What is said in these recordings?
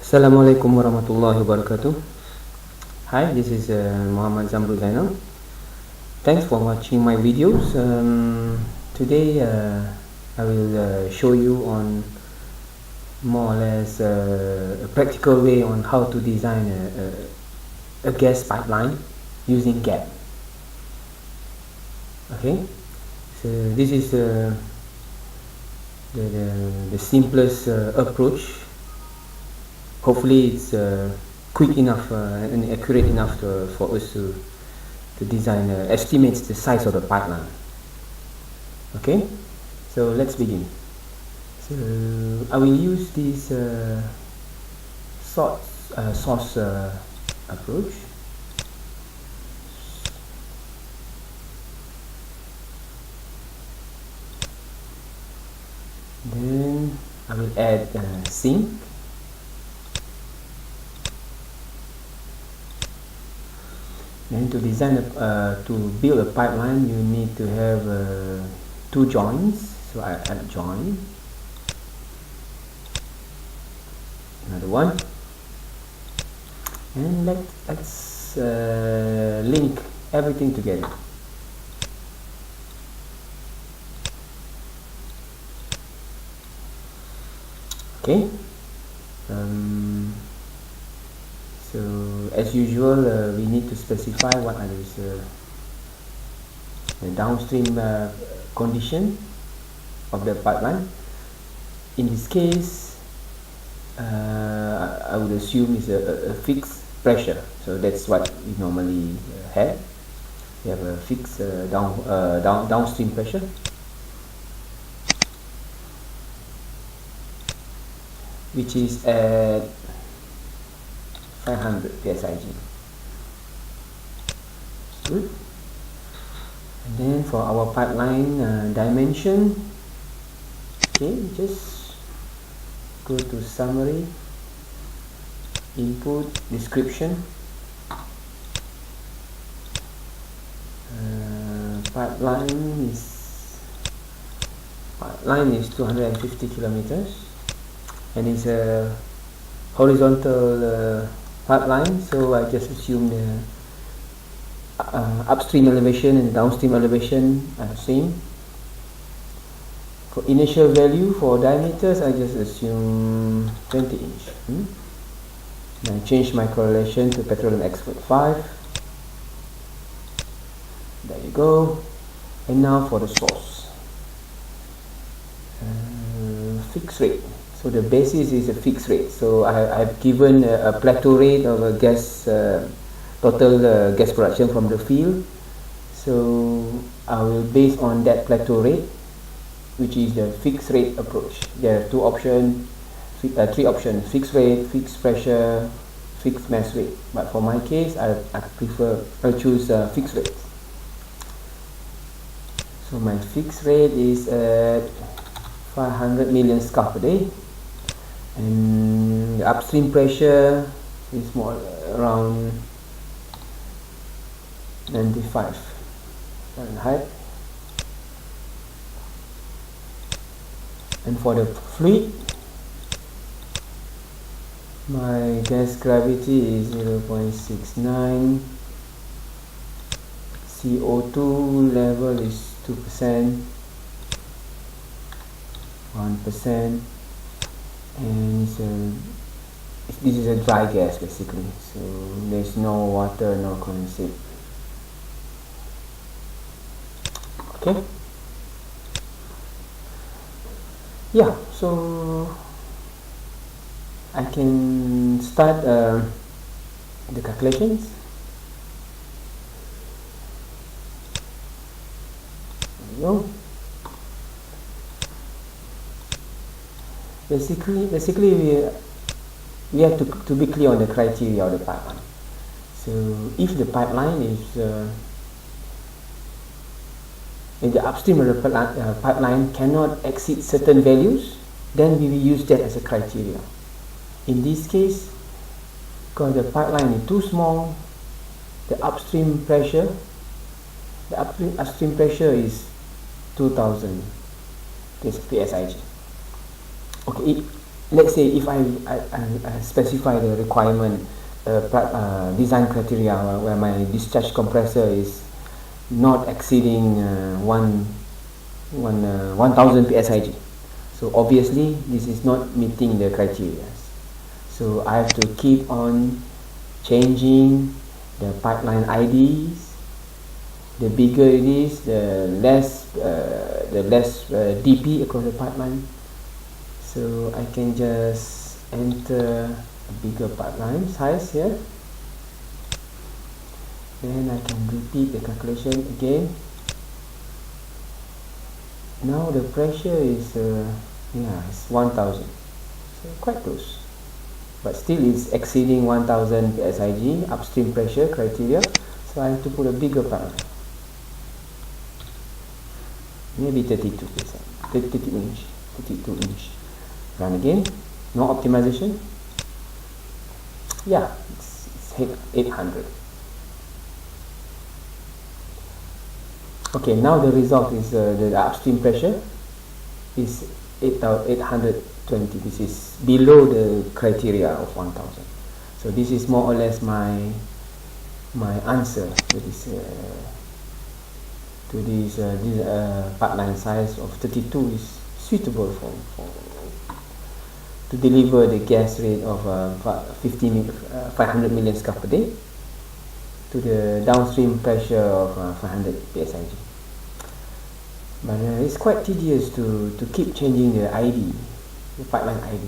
Assalamualaikum warahmatullahi wabarakatuh. Hi, this is Muhammad Zamrul Zainal. Thanks for watching my videos. Today I will show you on more or less a practical way on how to design a gas pipeline using GAP. Okay, so this is the simplest approach. Hopefully it's quick enough and accurate enough for us to design, estimates the size of the pipeline. Okay, so let's begin. So I will use this source approach. Then I will add sink. Then to design to build a pipeline, you need to have two joints. So I add join, another one, and let's link everything together. Okay. So as usual, we need to specify what are these the downstream condition of the pipeline. In this case, I would assume is a fixed pressure. So that's what we normally have. We have a fixed downstream pressure. Which is at 500 psig. Good. And then for our pipeline dimension, okay, just go to summary, input, description. Pipeline is 250 kilometers. And it's a horizontal pipeline, so I just assume the upstream elevation and downstream elevation are same. For initial value for diameters, I just assume 20 inch. And I change my correlation to Petroleum Expert 5. There you go. And now for the source. Fixed rate. So the basis is a fixed rate. So I've given a plateau rate of a gas total gas production from the field. So I will base on that plateau rate, which is the fixed rate approach. There are three options: fixed rate, fixed pressure, fixed mass rate. But for my case, I choose fixed rate. So my fixed rate is at 500 million scuff per day. And the upstream pressure is more around 95 Fahrenheit. And for the fluid, my gas gravity is 0.69, CO2 level is 2%, 1%, and this is a dry gas basically, so there's no water, no condensate. Okay, yeah, so I can start the calculations. There you go. Basically we have to be clear on the criteria of the pipeline. So if the pipeline is if the upstream of the pipeline cannot exceed certain values, then we will use that as a criteria. In this case, because the pipeline is too small, the upstream pressure is 2000 psig. Okay, let's say if I specify the requirement design criteria where my discharge compressor is not exceeding 1000 psig. So obviously this is not meeting the criteria. So I have to keep on changing the pipeline IDs. The bigger it is, the less DP across the pipeline. So I can just enter a bigger pipeline size here. Then I can repeat the calculation again. Now the pressure is it's 1000, so quite close, but still it's exceeding 1000 psig upstream pressure criteria. So I have to put a bigger pipeline, maybe 32 inch. Run again, no optimization. Yeah, it's 800. Okay, now the result is the upstream pressure is 820. This is below the criteria of 1000. So this is more or less my answer to this pipeline size of 32 is suitable for to deliver the gas rate of 500 million scuff per day to the downstream pressure of 500 psig. But it's quite tedious to keep changing the ID, the pipeline ID.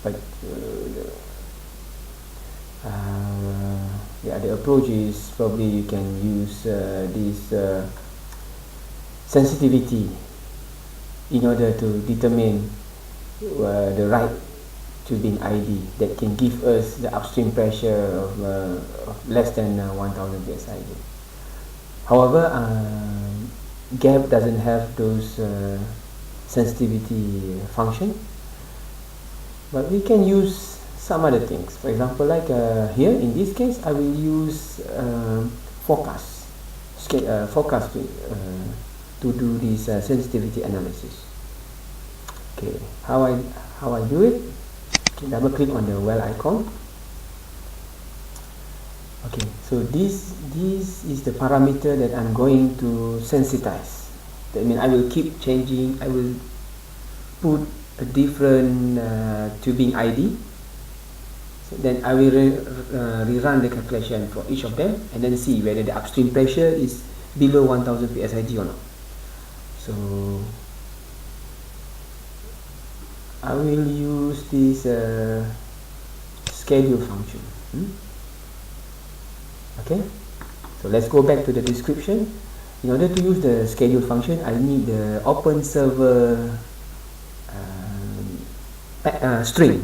But the approach is probably you can use this sensitivity in order to determine the right tubing ID that can give us the upstream pressure of less than 1000 psig. However, GAP doesn't have those sensitivity function, but we can use some other things. For example, like here in this case, I will use forecast to do this sensitivity analysis. Okay, how I do it? Okay, double click on the well icon. Okay, so this is the parameter that I'm going to sensitize. That means I will keep changing. I will put a different tubing ID. So then I will rerun the calculation for each of them and then see whether the upstream pressure is below 1000 psig or not. So I will use this schedule function. Okay, so let's go back to the description. In order to use the schedule function, I need the open server string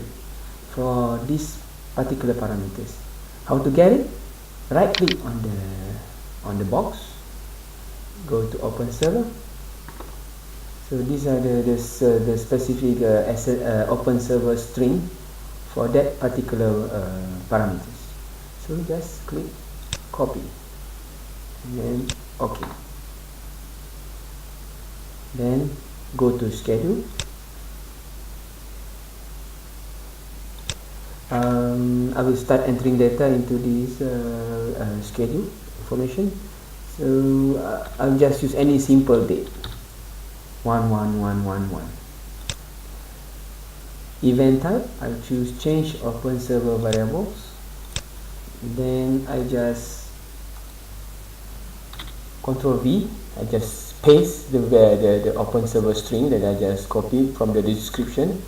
for these particular parameters. How to get it? Right click on the box, go to open server. So these are the specific open server string for that particular parameters. So just click copy and then OK. Then go to schedule. I will start entering data into this schedule information. So I'll just use any simple date. 11111. Event type, I choose change open server variables. Then I just Control V. I just paste the open server string that I just copied from the description.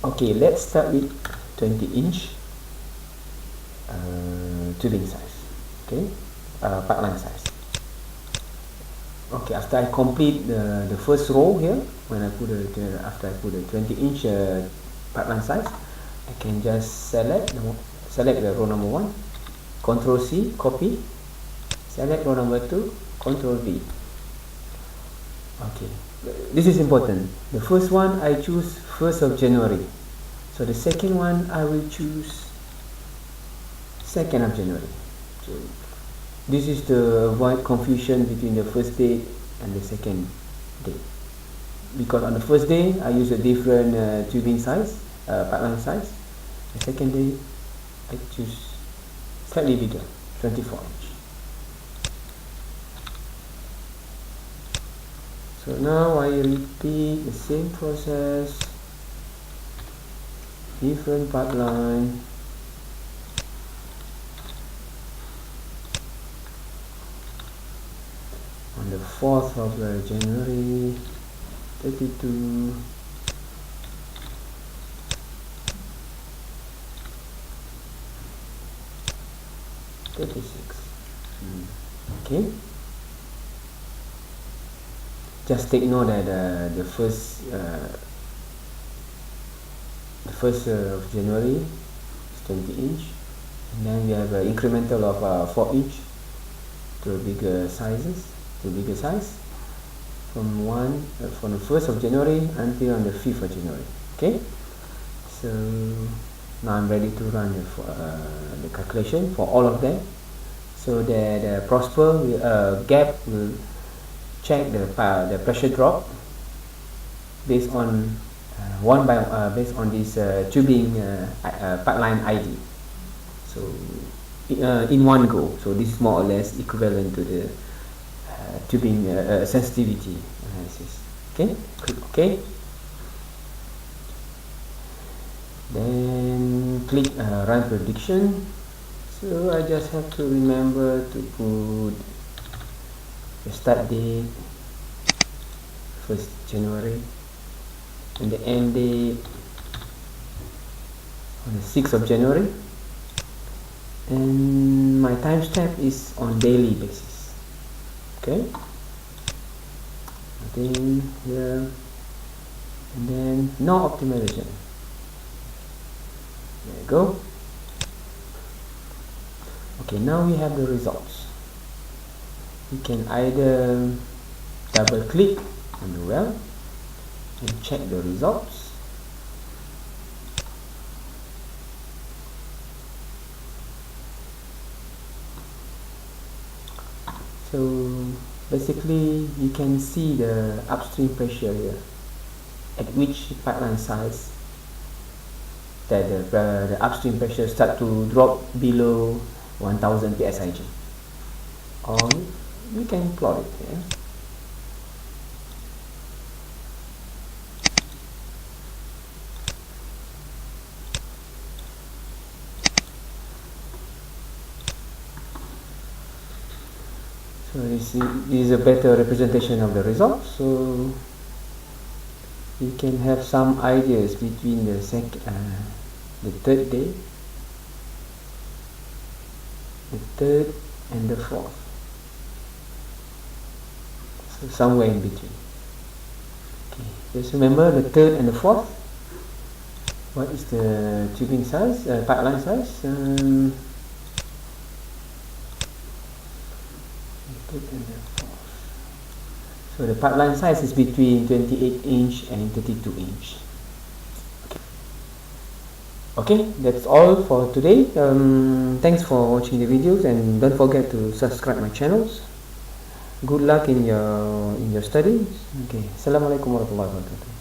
Okay, let's start with 20-inch tubing size. Okay, pipeline size. Okay, after I complete the first row here, when I put after I put the 20-inch pipeline size, I can just select the row number 1, Control C, copy, select row number 2, Control V. Okay, this is important. The first one I choose 1st of January. So the second one I will choose 2nd of January. So this is to avoid confusion between the first date and the second date. because on the first day I use a different tubing size, pipeline size. The second day I choose slightly bigger, 24 inch. So now I repeat the same process, different pipeline. On the 4th of January, 32, okay. Just take note that the first of January is 20 inch, and then we have an incremental of 4 inch to bigger sizes, from the 1st of January until on the 5th of January. Okay, so now I'm ready to run the calculation for all of them. So the Prosper gap will check the pressure drop based on based on this tubing pipeline ID. So in one go. So this is more or less equivalent to the tubing sensitivity analysis. Okay, click OK. Then click run prediction. So I just have to remember to put the start date 1st January and the end date on the 6th of January, and my time step is on daily basis. Okay, nothing here, and then no optimization. There you go. Okay, now we have the results. We can either double click on the well and check the results, so basically you can see the upstream pressure here, at which pipeline size that the upstream pressure start to drop below 1000 psig, or we can plot it here. So this is a better representation of the results. So you can have some ideas between the third day, the third and the fourth. So somewhere in between. Okay, just remember the third and the fourth. What is the tubing size, pipeline size? The third and the fourth. So the pipeline size is between 28 inch and 32 inch. Okay, that's all for today. Thanks for watching the videos, and don't forget to subscribe my channels. Good luck in your studies. Okay, Assalamualaikum warahmatullahi wabarakatuh.